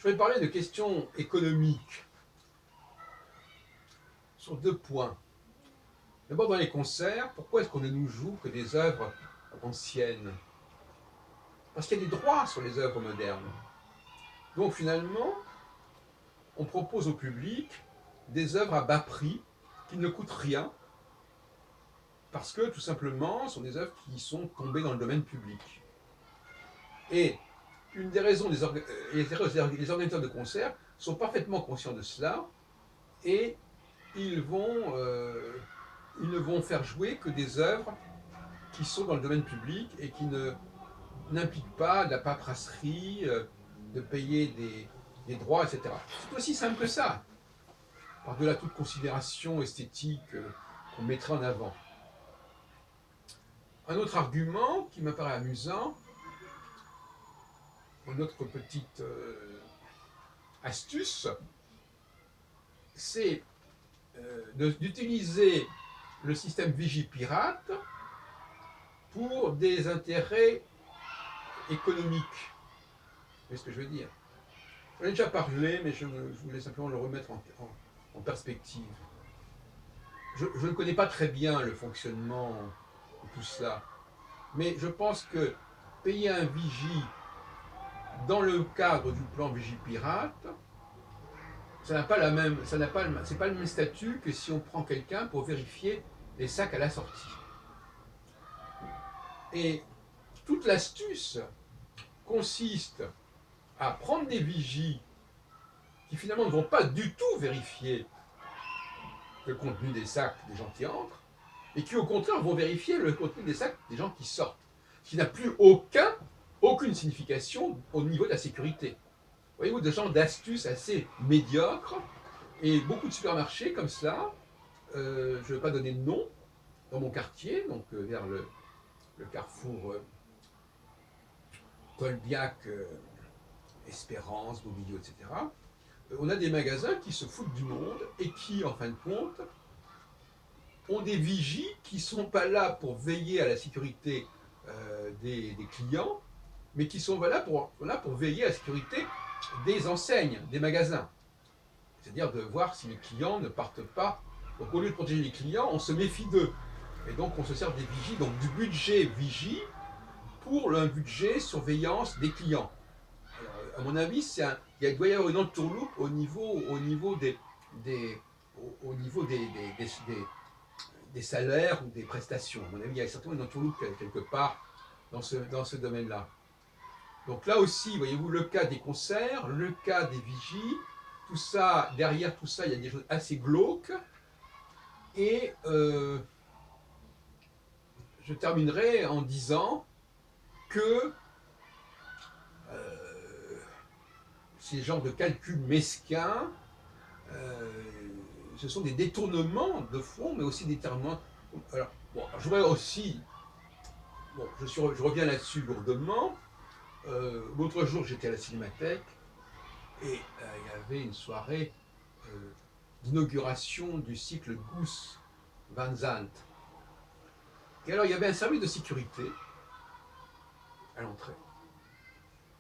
Je vais parler de questions économiques sur deux points. D'abord, dans les concerts, pourquoi est-ce qu'on ne nous joue que des œuvres anciennes? Parce qu'il y a des droits sur les œuvres modernes. Donc finalement, on propose au public des œuvres à bas prix qui ne coûtent rien, parce que tout simplement, ce sont des œuvres qui sont tombées dans le domaine public. Et une des raisons, les organisateurs de concerts sont parfaitement conscients de cela, et ils ne vont faire jouer que des œuvres qui sont dans le domaine public et qui n'impliquent pas de la paperasserie, de payer des droits, etc. C'est aussi simple que ça, par-delà toute considération esthétique qu'on mettrait en avant. Un autre argument qui m'apparaît amusant, une autre petite astuce, c'est d'utiliser le système Vigipirate pour des intérêts économiques. Vous voyez ce que je veux dire? J'en ai déjà parlé, mais je voulais simplement le remettre en perspective. Je ne connais pas très bien le fonctionnement de tout cela, mais je pense que payer un vigie dans le cadre du plan Vigipirate, ça n'a pas la même, c'est pas le même statut que si on prend quelqu'un pour vérifier les sacs à la sortie. Et toute l'astuce consiste à prendre des vigies qui finalement ne vont pas du tout vérifier le contenu des sacs des gens qui entrent, et qui au contraire vont vérifier le contenu des sacs des gens qui sortent, ce qui n'a plus aucune signification au niveau de la sécurité. Voyez-vous, des genres d'astuces assez médiocres, et beaucoup de supermarchés comme cela, je ne vais pas donner de nom, dans mon quartier, donc vers le carrefour Tolbiac, Espérance, Mobilio, etc., on a des magasins qui se foutent du monde et qui, en fin de compte, ont des vigies qui ne sont pas là pour veiller à la sécurité des clients, mais qui sont là pour veiller à la sécurité des enseignes, des magasins. C'est-à-dire de voir si les clients ne partent pas. Donc au lieu de protéger les clients, on se méfie d'eux. Et donc on se sert des vigies, donc du budget vigie pour un budget surveillance des clients. Alors, à mon avis, il doit y avoir une entourloupe au niveau des salaires ou des prestations. À mon avis, il y a certainement une entourloupe quelque part dans ce domaine-là. Donc là aussi, voyez-vous, le cas des concerts, le cas des vigies, tout ça, derrière tout ça, il y a des choses assez glauques. Et je terminerai en disant que ces genres de calculs mesquins, ce sont des détournements de fonds, mais aussi des détournements. Alors, bon, je voudrais aussi. Bon, je reviens là-dessus lourdement. L'autre jour, j'étais à la Cinémathèque et il y avait une soirée d'inauguration du cycle Goose Van Zandt. Et alors, il y avait un service de sécurité à l'entrée.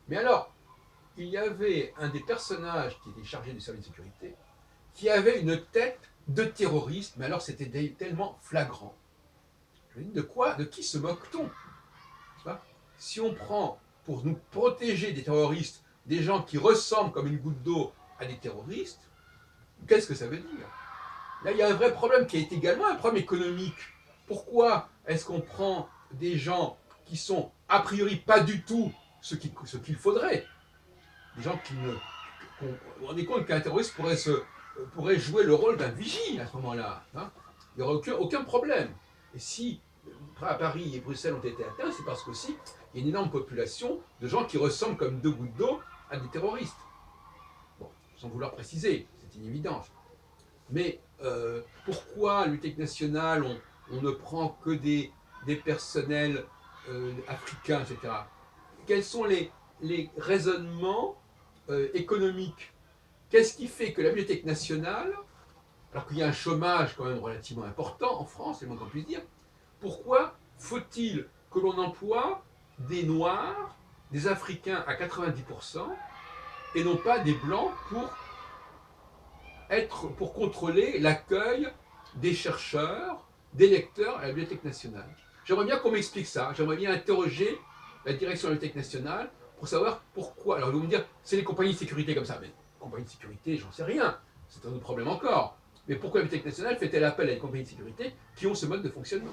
Mais alors, il y avait un des personnages qui était chargé du service de sécurité qui avait une tête de terroriste, mais alors c'était tellement flagrant. Je me dis, de qui se moque-t-on? Si on prend pour nous protéger des terroristes des gens qui ressemblent comme une goutte d'eau à des terroristes, qu'est-ce que ça veut dire? Là, il y a un vrai problème qui est également un problème économique. Pourquoi est-ce qu'on prend des gens qui sont a priori pas du tout ce qu'il faudrait? Des gens qui ne... Vous vous rendez compte qu'un terroriste pourrait jouer le rôle d'un vigie à ce moment-là, hein? Il n'y aurait aucun problème. Et si à Paris et Bruxelles ont été atteints, c'est parce qu'aussi il y a une énorme population de gens qui ressemblent comme deux gouttes d'eau à des terroristes. Bon, sans vouloir préciser, c'est une évidence. Mais pourquoi l'Union nationale, on ne prend que des personnels africains, etc. Quels sont les raisonnements économiques? Qu'est-ce qui fait que la Bibliothèque nationale, alors qu'il y a un chômage quand même relativement important en France, c'est le moins qu'on puisse dire, pourquoi faut-il que l'on emploie des Noirs, des Africains à 90%, et non pas des blancs pour contrôler l'accueil des chercheurs, des lecteurs à la Bibliothèque nationale. J'aimerais bien qu'on m'explique ça. J'aimerais bien interroger la direction de la Bibliothèque nationale pour savoir pourquoi. Alors, ils vont me dire, c'est les compagnies de sécurité comme ça. Mais compagnies de sécurité, j'en sais rien. C'est un autre problème encore. Mais pourquoi la Bibliothèque nationale fait-elle appel à des compagnies de sécurité qui ont ce mode de fonctionnement?